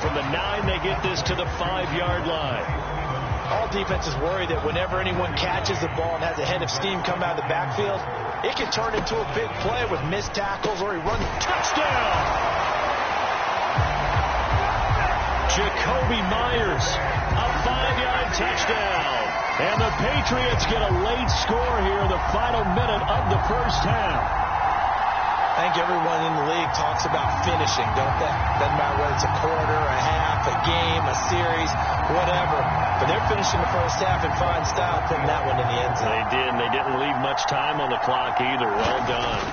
from the 9, they get this to the 5-yard line. All defenses worry that whenever anyone catches the ball and has a head of steam come out of the backfield, it can turn into a big play with missed tackles or he runs. Touchdown! Jacoby Myers, a 5-yard touchdown. And the Patriots get a late score here in the final minute of the first half. I think everyone in the league talks about finishing, don't they? Doesn't matter whether it's a quarter, a half, a game, a series, whatever. But they're finishing the first half in fine style, putting that one in the end zone. They did, and they didn't leave much time on the clock either. Well done.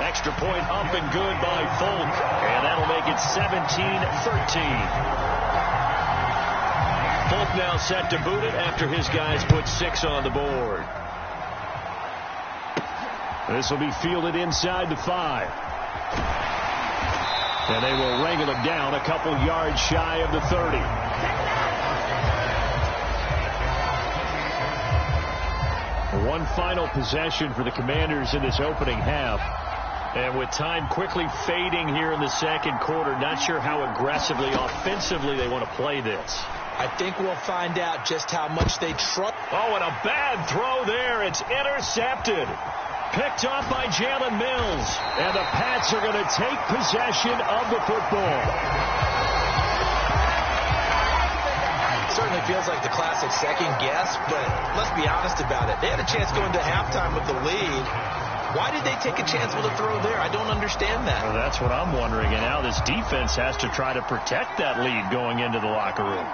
Extra point up and good by Folk, and that'll make it 17-13. Folk now set to boot it after his guys put 6 on the board. This will be fielded inside the 5. And they will wrangle it down a couple yards shy of the 30. One final possession for the Commanders in this opening half. And with time quickly fading here in the second quarter, not sure how aggressively, offensively they want to play this. I think we'll find out just how much they trust. Oh, and a bad throw there. It's intercepted. Picked off by Jalen Mills. And the Pats are going to take possession of the football. Certainly feels like the classic second guess, but let's be honest about it. They had a chance going to halftime with the lead. Why did they take a chance with a throw there? I don't understand that. Well, that's what I'm wondering. And now this defense has to try to protect that lead going into the locker room.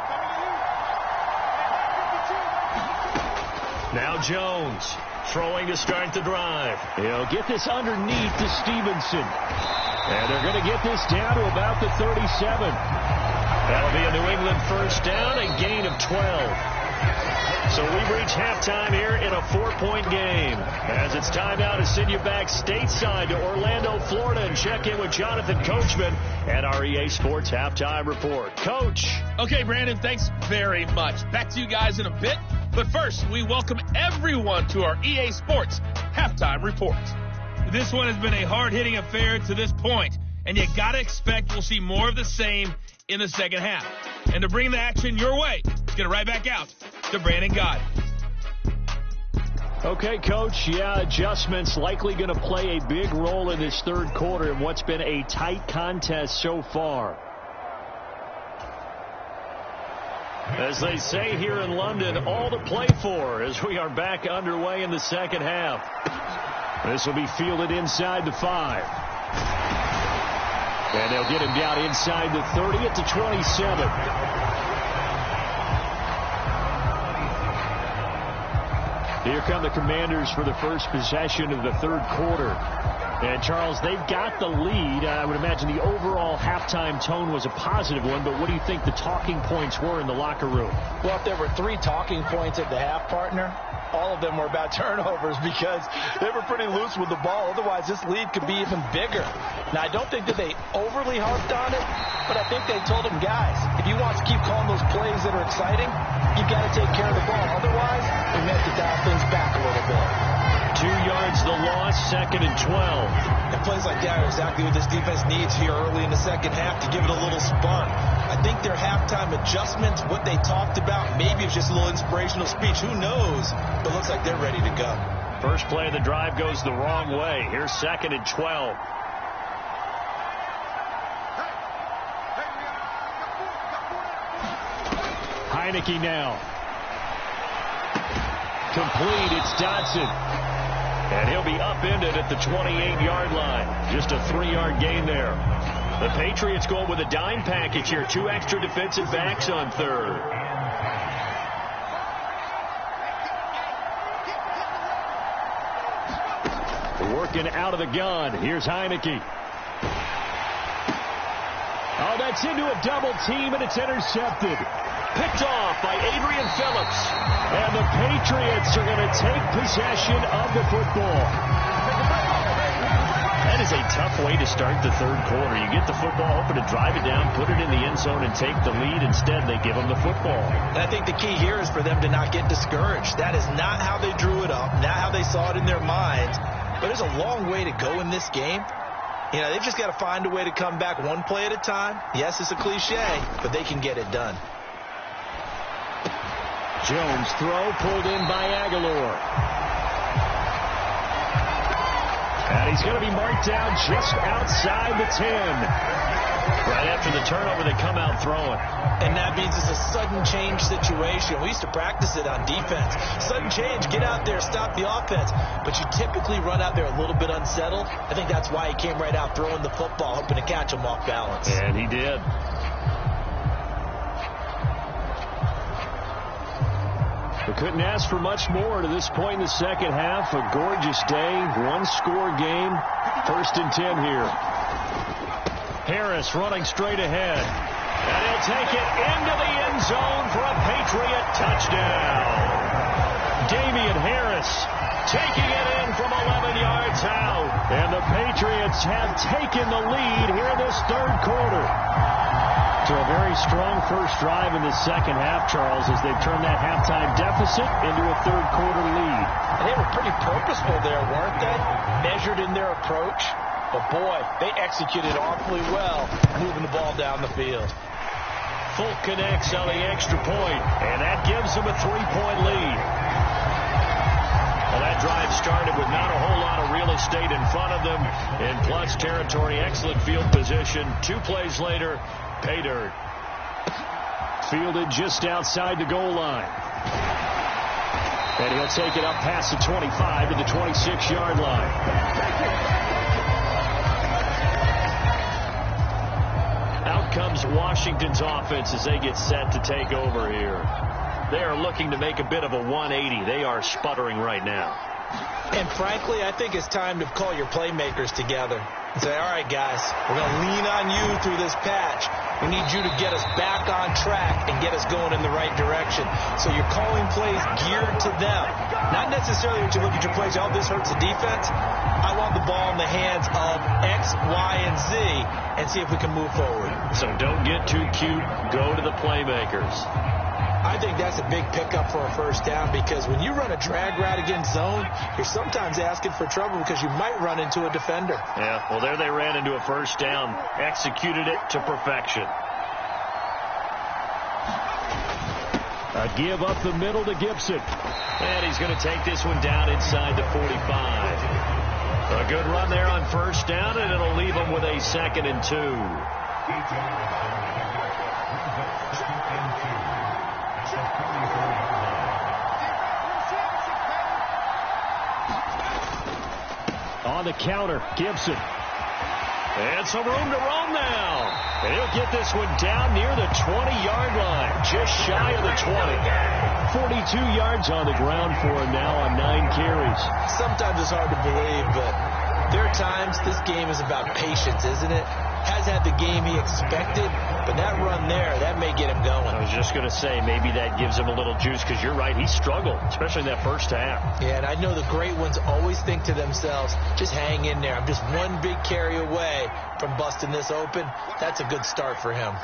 Now Jones. Throwing to start the drive. He'll get this underneath to Stevenson. And they're going to get this down to about the 37. That'll be a New England first down, a gain of 12. So we've reached halftime here in a 4-point game. As it's time now to send you back stateside to Orlando, Florida, and check in with Jonathan Coachman at our EA Sports Halftime Report. Coach. Okay, Brandon, thanks very much. Back to you guys in a bit. But first, we welcome everyone to our EA Sports Halftime Report. This one has been a hard-hitting affair to this point, and you got to expect we'll see more of the same in the second half. And to bring the action your way, let's get it right back out to Brandon Gott. Okay, Coach, yeah, adjustments likely going to play a big role in this third quarter in what's been a tight contest so far. As they say here in London, all to play for as we are back underway in the second half. This will be fielded inside the 5. And they'll get him down inside the 30 at the 27. Here come the Commanders for the first possession of the third quarter. And, Charles, they've got the lead. I would imagine the overall halftime tone was a positive one, but what do you think the talking points were in the locker room? Well, if there were 3 talking points at the half, partner, all of them were about turnovers because they were pretty loose with the ball. Otherwise, this lead could be even bigger. Now, I don't think that they overly harped on it, but I think they told them, guys, if you want to keep calling those plays that are exciting, you've got to take care of the ball. Otherwise, we may have to dial things back a little bit. 2 yards the loss, 2nd and 12. And plays like that are exactly what this defense needs here early in the second half to give it a little spun. I think their halftime adjustments, what they talked about, maybe it's just a little inspirational speech. Who knows? But looks like they're ready to go. First play of the drive goes the wrong way. Here's 2nd and 12. Heineke now. Complete. It's Dotson. And he'll be upended at the 28-yard line. Just a 3-yard gain there. The Patriots go with a dime package here. 2 extra defensive backs on third. Working out of the gun. Here's Heineke. Oh, that's into a double team, and it's intercepted. Picked off by Adrian Phillips. And the Patriots are going to take possession of the football. That is a tough way to start the third quarter. You get the football, hoping to drive it down, put it in the end zone, and take the lead. Instead, they give them the football. And I think the key here is for them to not get discouraged. That is not how they drew it up, not how they saw it in their minds. But there's a long way to go in this game. You know, they've just got to find a way to come back one play at a time. Yes, it's a cliche, but they can get it done. Jones throw pulled in by Aguilar. And he's going to be marked down just outside the 10. Right after the turnover, they come out throwing. And that means it's a sudden change situation. We used to practice it on defense. Sudden change, get out there, stop the offense. But you typically run out there a little bit unsettled. I think that's why he came right out throwing the football, hoping to catch him off balance. And he did. We couldn't ask for much more to this point in the second half. A gorgeous day, one-score game. 1st and 10 here. Harris running straight ahead. And he'll take it into the end zone for a Patriot touchdown. Damian Harris taking it in from 11 yards out. And the Patriots have taken the lead here in this third quarter. To a very strong first drive in the second half, Charles, as they've turned that halftime deficit into a third quarter lead. And they were pretty purposeful there, weren't they? Measured in their approach. But, boy, they executed awfully well, moving the ball down the field. Fulk connects on the extra point, and that gives them a 3-point lead. Well, that drive started with not a whole lot of real estate in front of them. In plus territory, excellent field position. 2 plays later, pay dirt. Fielded just outside the goal line. And he'll take it up past the 25 to the 26-yard line. Out comes Washington's offense as they get set to take over here. They are looking to make a bit of a 180. They are sputtering right now. And frankly, I think it's time to call your playmakers together and say, all right, guys, we're going to lean on you through this patch. We need you to get us back on track and get us going in the right direction. So you're calling plays geared to them. Not necessarily that you look at your plays, oh, this hurts the defense. I want the ball in the hands of X, Y, and Z and see if we can move forward. So don't get too cute. Go to the playmakers. I think that's a big pickup for a first down because when you run a drag route against zone, you're sometimes asking for trouble because you might run into a defender. Yeah, well, there they ran into a first down. Executed it to perfection. A give up the middle to Gibson. And he's going to take this one down inside the 45. A good run there on first down, and it'll leave him with a 2nd and 2. On the counter, Gibson. And some room to roam now. And he'll get this one down near the 20-yard line, just shy of the 20. 42 yards on the ground for him now on 9 carries. Sometimes it's hard to believe, but there are times this game is about patience, isn't it? Has had the game he expected, but that run there, that may get him going. I was just going to say, maybe that gives him a little juice, because you're right, he struggled, especially in that first half. Yeah, and I know the great ones always think to themselves, just hang in there. I'm just one big carry away from busting this open. That's a good start for him.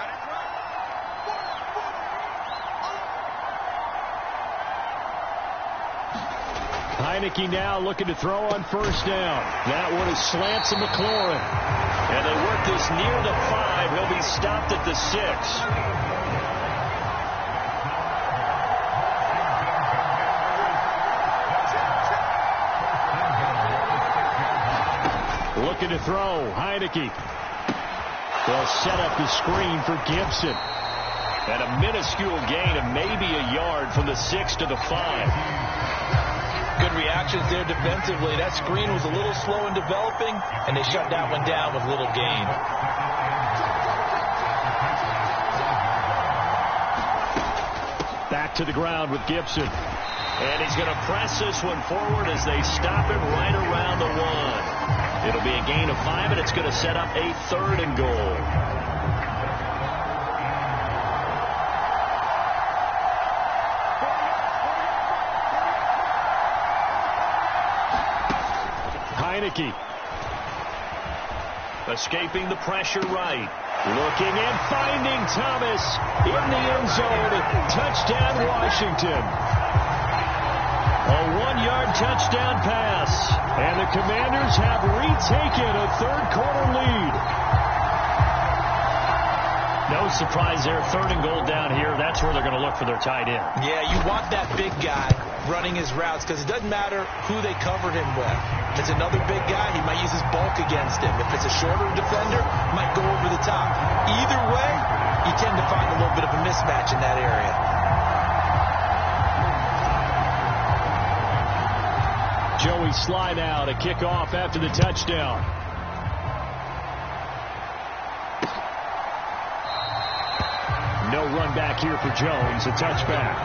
Heineke now looking to throw on first down. That one is slants to McLaurin. And they work this near the 5. He'll be stopped at the 6. Looking to throw, Heineke. They'll set up the screen for Gibson. And a minuscule gain of maybe a yard from the 6 to the 5. Good reactions there defensively. That screen was a little slow in developing, and they shut that one down with little gain. Back to the ground with Gibson. And he's going to press this one forward as they stop him right around the 1. It'll be a gain of 5, and it's going to set up a 3rd and goal. Heineke. Escaping the pressure right. Looking and finding Thomas in the end zone. Touchdown, Washington. A 1-yard touchdown pass. And the Commanders have retaken a third-quarter lead. No surprise there. 3rd and goal down here. That's where they're going to look for their tight end. Yeah, you want that big guy running his routes because it doesn't matter who they covered him with. If it's another big guy, he might use his bulk against him. If it's a shorter defender, he might go over the top. Either way, you tend to find a little bit of a mismatch in that area. Joey slide out, a kickoff after the touchdown. No run back here for Jones, a touchback.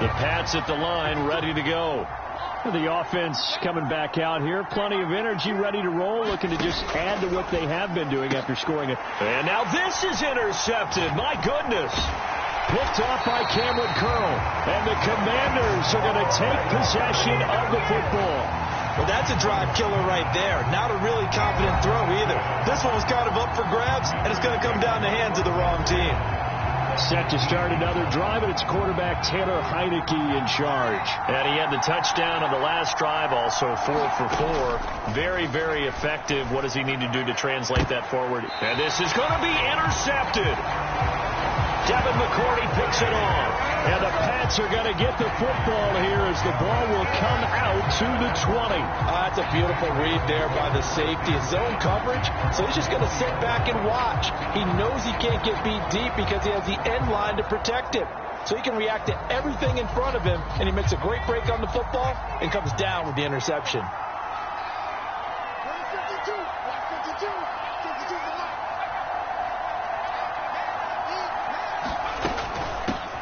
The Pats at the line, ready to go. The offense coming back out here. Plenty of energy, ready to roll, looking to just add to what they have been doing after scoring it. And now this is intercepted. My goodness. Picked off by Cameron Curl. And the Commanders are going to take possession of the football. Well, that's a drive killer right there. Not a really confident throw either. This one was kind of up for grabs, and it's going to come down the hands of the wrong team. Set to start another drive, and it's quarterback Taylor Heineke in charge. And he had the touchdown on the last drive, also 4 for 4. Very, very effective. What does he need to do to translate that forward? And this is going to be intercepted. Devin McCourty picks it off. And the Pats are going to get the football here as the ball will come out to the 20. That's a beautiful read there by the safety. It's zone coverage, so he's just going to sit back and watch. He knows he can't get beat deep because he has the end line to protect him. So he can react to everything in front of him, and he makes a great break on the football and comes down with the interception.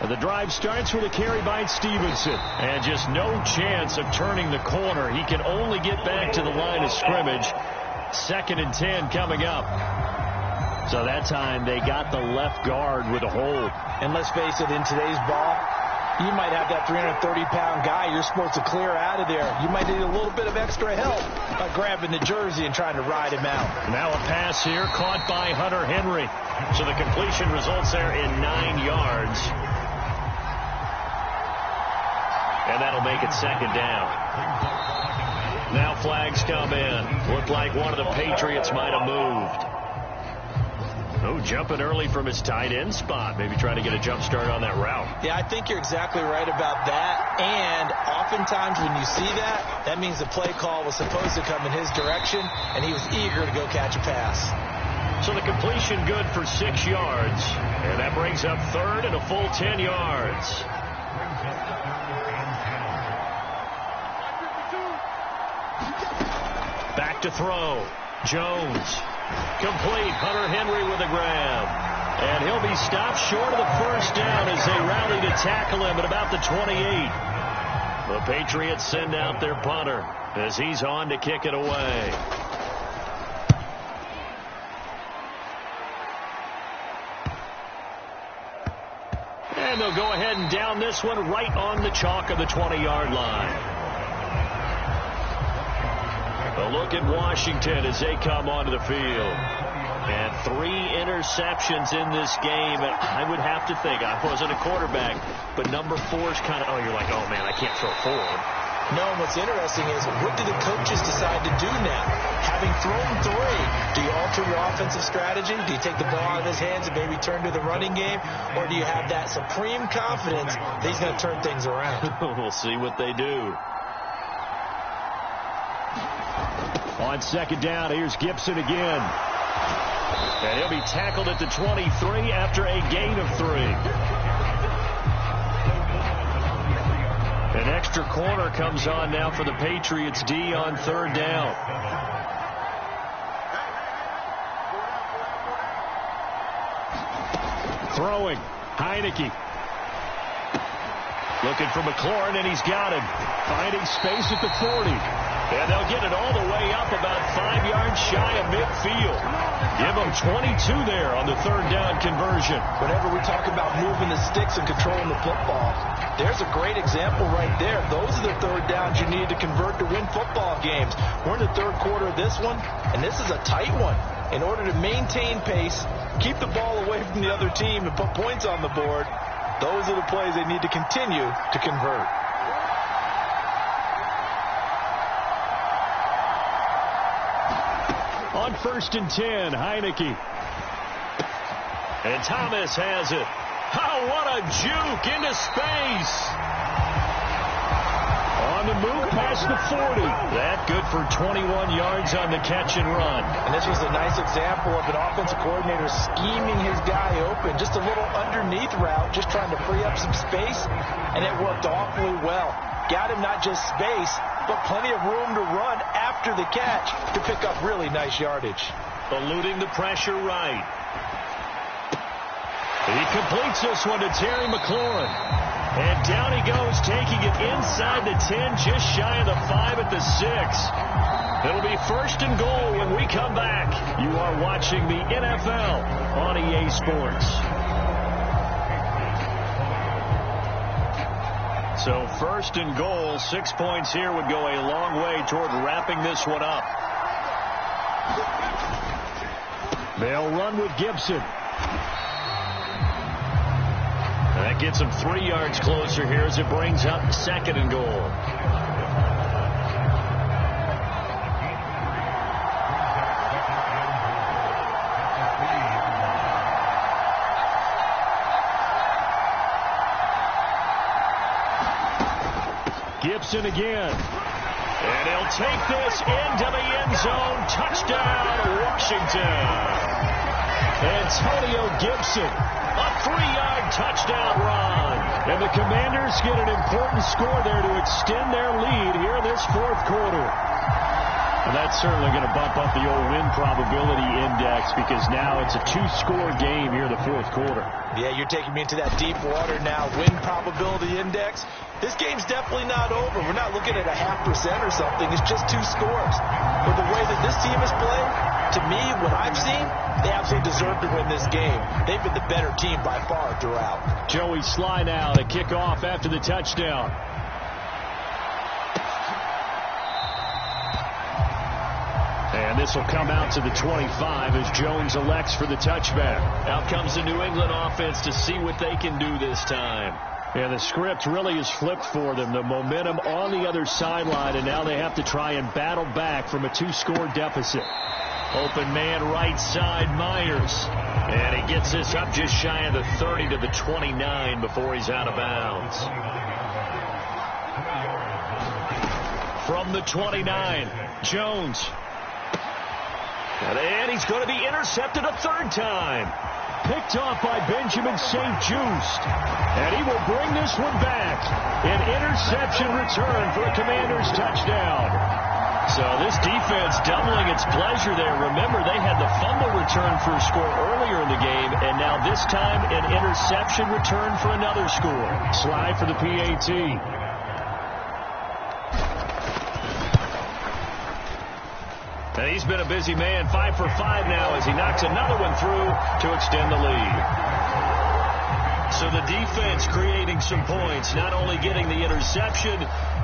The drive starts with a carry by Stevenson. And just no chance of turning the corner. He can only get back to the line of scrimmage. 2nd and 10 coming up. So that time they got the left guard with a hold. And let's face it, in today's ball, you might have that 330-pound guy you're supposed to clear out of there. You might need a little bit of extra help by grabbing the jersey and trying to ride him out. Now a pass here caught by Hunter Henry. So the completion results there in 9 yards. And that'll make it 2nd down. Now flags come in. Looked like one of the Patriots might have moved. Oh, jumping early from his tight end spot. Maybe trying to get a jump start on that route. Yeah, I think you're exactly right about that. And oftentimes when you see that, that means the play call was supposed to come in his direction, and he was eager to go catch a pass. So the completion good for 6 yards. And that brings up 3rd and a full 10 yards. Back to throw. Jones. Complete. Hunter Henry with a grab. And he'll be stopped short of the first down as they rally to tackle him at about the 28. The Patriots send out their punter as he's on to kick it away. And they'll go ahead and down this one right on the chalk of the 20-yard line. A look at Washington as they come onto the field. And 3 interceptions in this game. And I would have to think, I wasn't a quarterback, but number 4 is kind of, you're like, oh, man, I can't throw 4. No, and what's interesting is, what do the coaches decide to do now? Having thrown 3, do you alter your offensive strategy? Do you take the ball out of his hands and maybe turn to the running game? Or do you have that supreme confidence that he's going to turn things around? We'll see what they do. On 2nd down, here's Gibson again. And he'll be tackled at the 23 after a gain of 3. An extra corner comes on now for the Patriots D on 3rd down. Throwing. Heineke. Looking for McLaurin, and he's got him. Finding space at the 40. And they'll get it all the way up about 5 yards shy of midfield. Give them 22 there on the 3rd down conversion. Whenever we talk about moving the sticks and controlling the football, there's a great example right there. Those are the 3rd downs you need to convert to win football games. We're in the 3rd quarter of this one, and this is a tight one. In order to maintain pace, keep the ball away from the other team, and put points on the board, Those are the plays they need to continue to convert. On 1st and 10, Heineke. And Thomas has it. Oh, what a juke into space. On the move past the 40. That good for 21 yards on the catch and run. And this was a nice example of an offensive coordinator scheming his guy open. Just a little underneath route, just trying to free up some space, and it worked awfully well. Got him not just space, but plenty of room to run after the catch to pick up really nice yardage. Eluding the pressure right. He completes this one to Terry McLaurin. And down he goes, taking it inside the 10, just shy of the 5 at the 6. It'll be 1st and goal when we come back. You are watching the NFL on EA Sports. So 1st and goal, 6 points here would go a long way toward wrapping this one up. They'll run with Gibson. That gets him 3 yards closer here as it brings up 2nd and goal. Gibson again. And he'll take this into the end zone. Touchdown, Washington. Antonio Gibson. A 3-yard touchdown run. And the Commanders get an important score there to extend their lead here in this 4th quarter. And that's certainly going to bump up the old win probability index because now it's a 2-score game here in the 4th quarter. Yeah, you're taking me into that deep water now. Win probability index. This game's definitely not over. We're not looking at a 0.5% or something. It's just 2 scores. But the way that this team has played, to me, what I've seen, they absolutely deserve to win this game. They've been the better team by far throughout. Joey Sly now to kick off after the touchdown. And this will come out to the 25 as Jones elects for the touchback. Out comes the New England offense to see what they can do this time. And the script really is flipped for them. The momentum on the other sideline, and now they have to try and battle back from a 2-score deficit. Open man right side, Myers. And he gets this up just shy of the 30 to the 29 before he's out of bounds. From the 29, Jones. And he's going to be intercepted a 3rd time. Picked off by Benjamin St. Just. And he will bring this one back. An interception return for a Commanders touchdown. So this defense doubling its pleasure there. Remember, they had the fumble return for a score earlier in the game, and now this time an interception return for another score. Slide for the PAT. And he's been a busy man, 5 for 5 now as he knocks another one through to extend the lead. So the defense creating some points, not only getting the interception,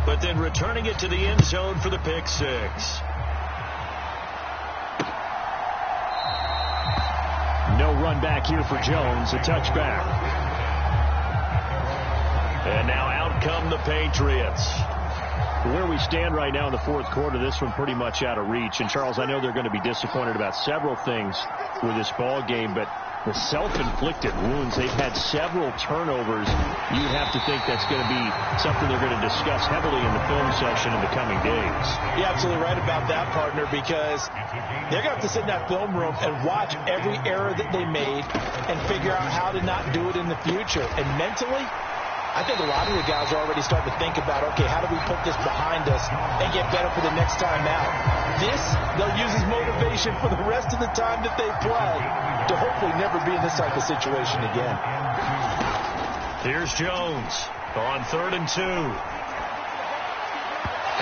but then returning it to the end zone for the pick 6. No run back here for Jones, a touchback. And now out come the Patriots. Where we stand right now in the 4th quarter, this one pretty much out of reach. And, Charles, I know they're going to be disappointed about several things with this ball game, but the self-inflicted wounds, they've had several turnovers. You'd have to think that's going to be something they're going to discuss heavily in the film session in the coming days. You're absolutely right about that, partner, because they're going to have to sit in that film room and watch every error that they made and figure out how to not do it in the future. And mentally, I think a lot of the guys are already starting to think about, okay, how do we put this behind us and get better for the next time out? This, they'll use as motivation for the rest of the time that they play to hopefully never be in this type of situation again. Here's Jones on 3rd and 2.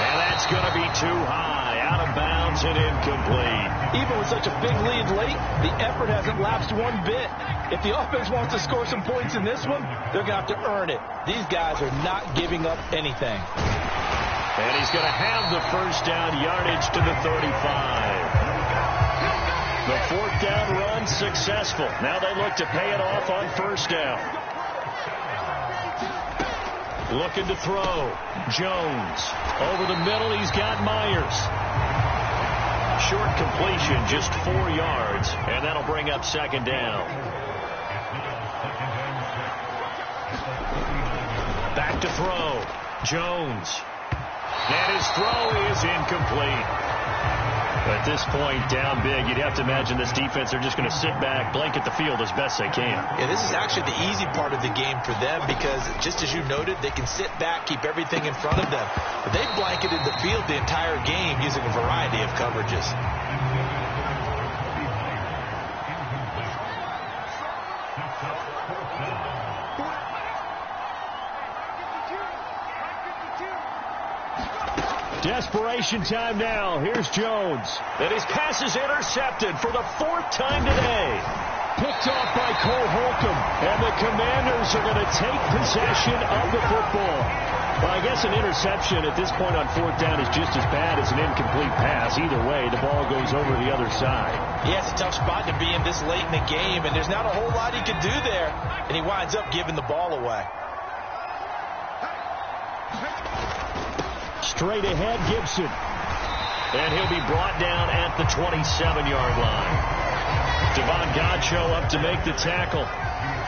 And that's going to be too high, out of bounds and incomplete. Even with such a big lead late, the effort hasn't lapsed one bit. If the offense wants to score some points in this one, they're going to have to earn it. These guys are not giving up anything. And he's going to have the 1st down yardage to the 35. The 4th down run successful. Now they look to pay it off on 1st down. Looking to throw. Jones. Over the middle, he's got Myers. Short completion, just 4 yards, and that'll bring up second down. Back to throw. Jones. And his throw is incomplete. At this point, down big, you'd have to imagine this defense are just going to sit back, blanket the field as best they can. Yeah, this is actually the easy part of the game for them because, just as you noted, they can sit back, keep everything in front of them. But they've blanketed the field the entire game using a variety of coverages. Desperation time now. Here's Jones. And his pass is intercepted for the 4th time today. Picked off by Cole Holcomb. And the Commanders are going to take possession of the football. Well, I guess an interception at this point on 4th down is just as bad as an incomplete pass. Either way, the ball goes over the other side. Yeah, it's a tough spot to be in this late in the game, and there's not a whole lot he can do there. And he winds up giving the ball away. Straight ahead, Gibson. And he'll be brought down at the 27-yard line. Devon Godchaux up to make the tackle.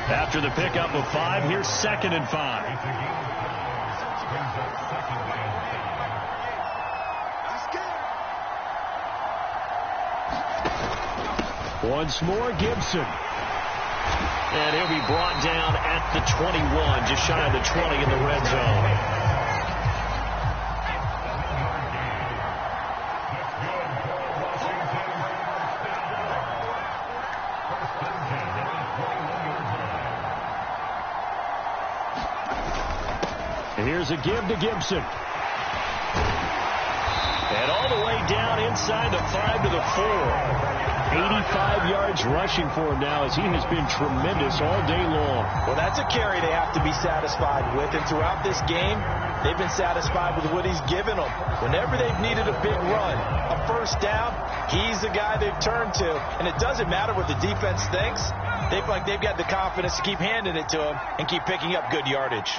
After the pickup of 5, here's 2nd and 5. Once more, Gibson. And he'll be brought down at the 21, just shy of the 20 in the red zone. Here's a give to Gibson. And all the way down inside the 5 to the 4. 85 yards rushing for him now as he has been tremendous all day long. Well, that's a carry they have to be satisfied with. And throughout this game, they've been satisfied with what he's given them. Whenever they've needed a big run, a first down, he's the guy they've turned to. And it doesn't matter what the defense thinks. They feel like they've got the confidence to keep handing it to him and keep picking up good yardage.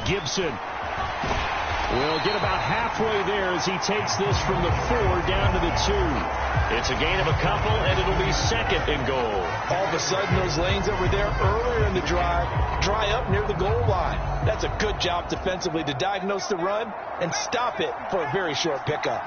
Gibson will get about halfway there as he takes this from the 4 down to the 2. It's a gain of a couple, and it'll be 2nd and goal. All of a sudden, those lanes that were there earlier in the drive dry up near the goal line. That's a good job defensively to diagnose the run and stop it for a very short pickup.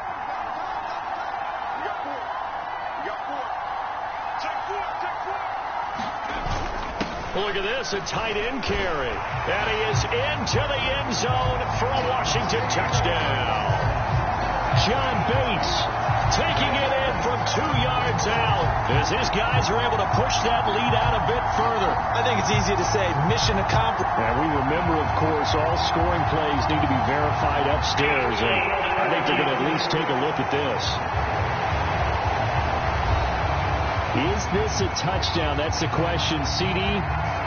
Look at this, a tight end carry. And he is into the end zone for a Washington touchdown. John Bates taking it in from 2 yards out as his guys are able to push that lead out a bit further. I think it's easy to say mission accomplished. And we remember, of course, all scoring plays need to be verified upstairs. And I think they're going to at least take a look at this. Is this a touchdown? That's the question. CD,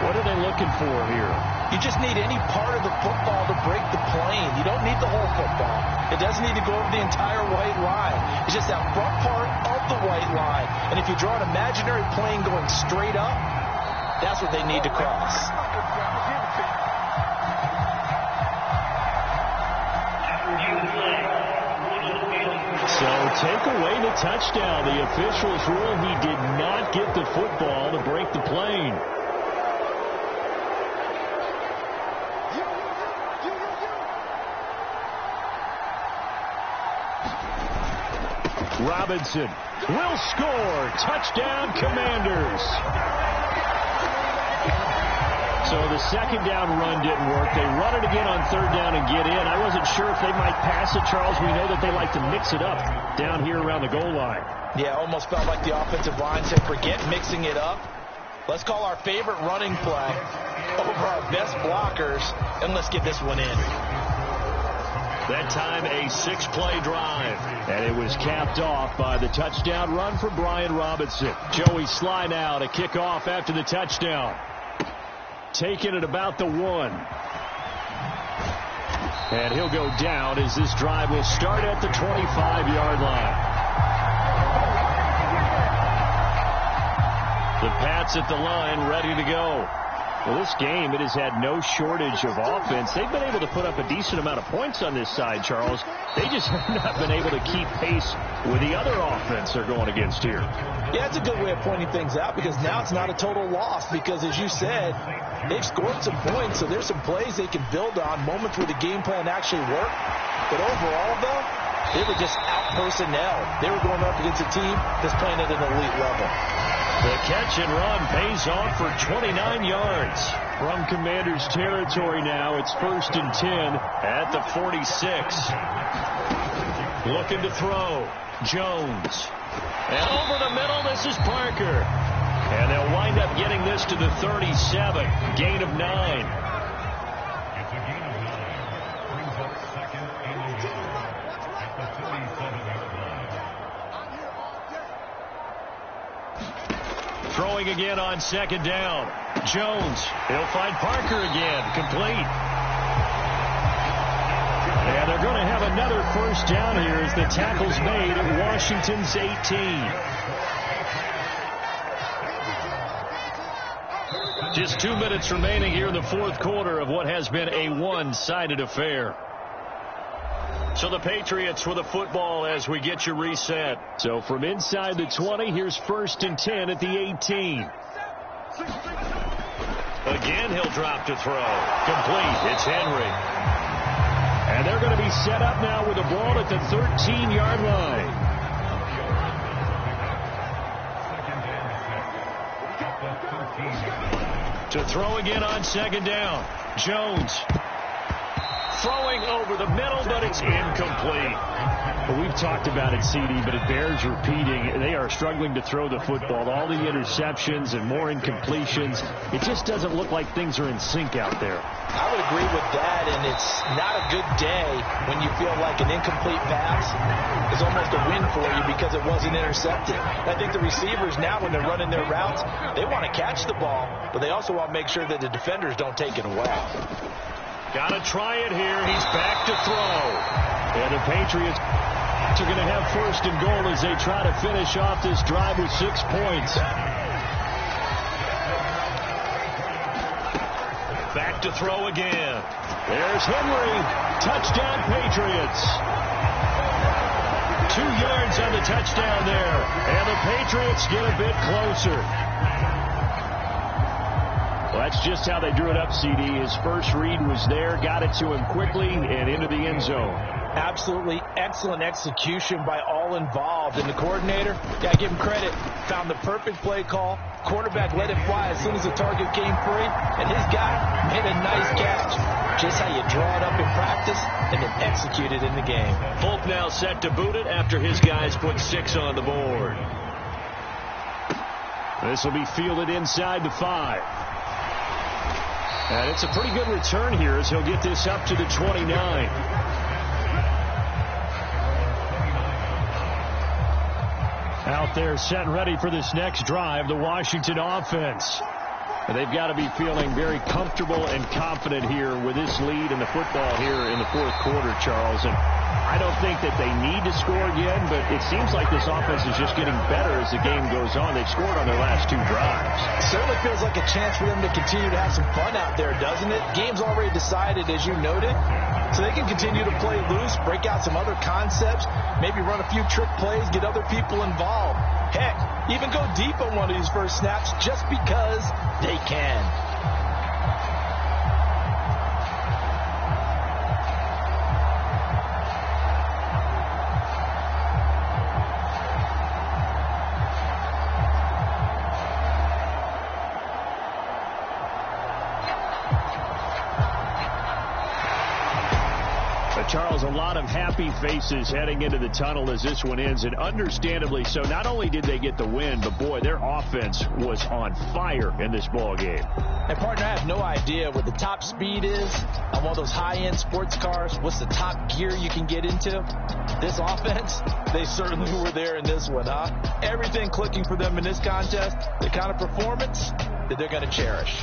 what are they looking for here? You just need any part of the football to break the plane. You don't need the whole football. It doesn't need to go over the entire white line. It's just that front part of the white line. And if you draw an imaginary plane going straight up, that's what they need to cross. So take away the touchdown. The officials rule he did not get the football to break the plane. Robinson will score. Touchdown, Commanders. So the second down run didn't work. They run it again on 3rd down and get in. I wasn't sure if they might pass it, Charles. We know that they like to mix it up down here around the goal line. Yeah, almost felt like the offensive line said, forget mixing it up. Let's call our favorite running play over our best blockers, and let's get this one in. That time a 6-play drive. And it was capped off by the touchdown run for Brian Robinson. Joey Sly now to kick off after the touchdown. Taking it about the 1. And he'll go down as this drive will start at the 25-yard line. The Pats at the line, ready to go. Well, this game, it has had no shortage of offense. They've been able to put up a decent amount of points on this side, Charles. They just have not been able to keep pace with the other offense they're going against here. Yeah, it's a good way of pointing things out because now it's not a total loss because, as you said, they've scored some points, so there's some plays they can build on, moments where the game plan actually worked. But overall, though, they were just out-personnel. They were going up against a team that's playing at an elite level. The catch and run pays off for 29 yards. From Commanders territory now, it's 1st and 10 at the 46. Looking to throw. Jones. And over the middle, this is Parker. And they'll wind up getting this to the 37. Gain of 9. Throwing again on 2nd down. Jones. He'll find Parker again. Complete. And they're going to have another 1st down here as the tackle's made at Washington's 18. Just 2 minutes remaining here in the 4th quarter of what has been a one-sided affair. So the Patriots with the football as we get you reset. So from inside the 20, here's 1st and 10 at the 18. Again, he'll drop to throw. Complete. It's Henry. And they're going to be set up now with the ball at the 13-yard line. To throw again on 2nd down. Jones. Throwing over the middle, but it's incomplete. Well, we've talked about it, CD, but it bears repeating. They are struggling to throw the football. All the interceptions and more incompletions. It just doesn't look like things are in sync out there. I would agree with that, and it's not a good day when you feel like an incomplete pass is almost a win for you because it wasn't intercepted. I think the receivers now, when they're running their routes, they want to catch the ball, but they also want to make sure that the defenders don't take it away. Got to try it here. He's back to throw. And the Patriots are going to have 1st and goal as they try to finish off this drive with 6 points. Back to throw again. There's Henry. Touchdown, Patriots. 2 yards on the touchdown there. And the Patriots get a bit closer. Well, that's just how they drew it up, CD. His first read was there, got it to him quickly, and into the end zone. Absolutely excellent execution by all involved. And the coordinator, got to give him credit, found the perfect play call. Quarterback let it fly as soon as the target came free, and his guy made a nice catch. Just how you draw it up in practice and then execute it in the game. Folk now set to boot it after his guys put 6 on the board. This will be fielded inside the 5. And it's a pretty good return here as he'll get this up to the 29. Out there set and ready for this next drive, the Washington offense. And they've got to be feeling very comfortable and confident here with this lead in the football here in the 4th quarter, Charles. And I don't think that they need to score again, but it seems like this offense is just getting better as the game goes on. They've scored on their last 2 drives. It certainly feels like a chance for them to continue to have some fun out there, doesn't it? Game's already decided, as you noted, so they can continue to play loose, break out some other concepts, maybe run a few trick plays, get other people involved. Heck, even go deep on one of these first snaps just because they can. Charles, a lot of happy faces heading into the tunnel as this one ends, and understandably so. Not only did they get the win, but boy, their offense was on fire in this ball game. And partner, I have no idea what the top speed is on one of those high-end sports cars. What's the top gear you can get into? This offense, they certainly were there in this one, huh? Everything clicking for them in this contest, the kind of performance that they're going to cherish.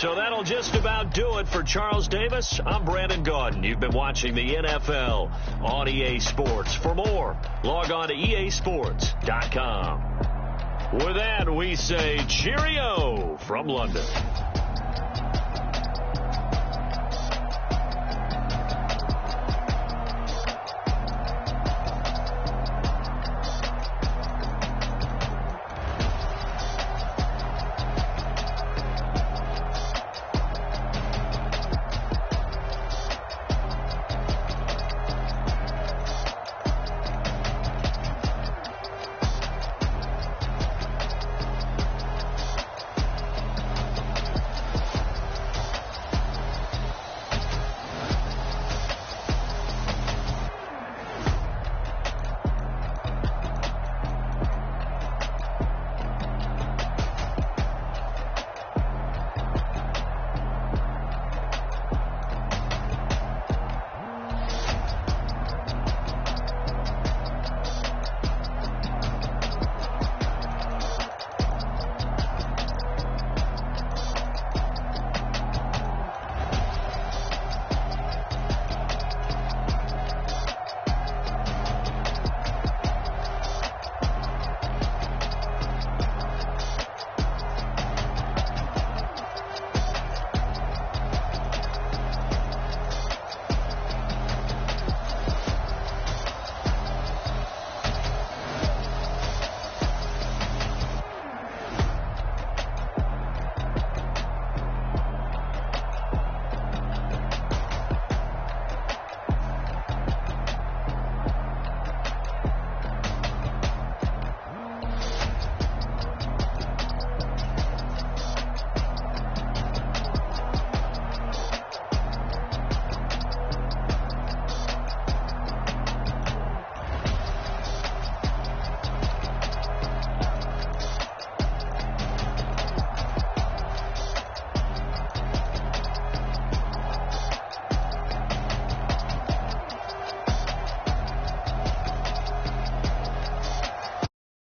So that'll just about do it for Charles Davis. I'm Brandon Gaudin. You've been watching the NFL on EA Sports. For more, log on to easports.com. With that, we say cheerio from London.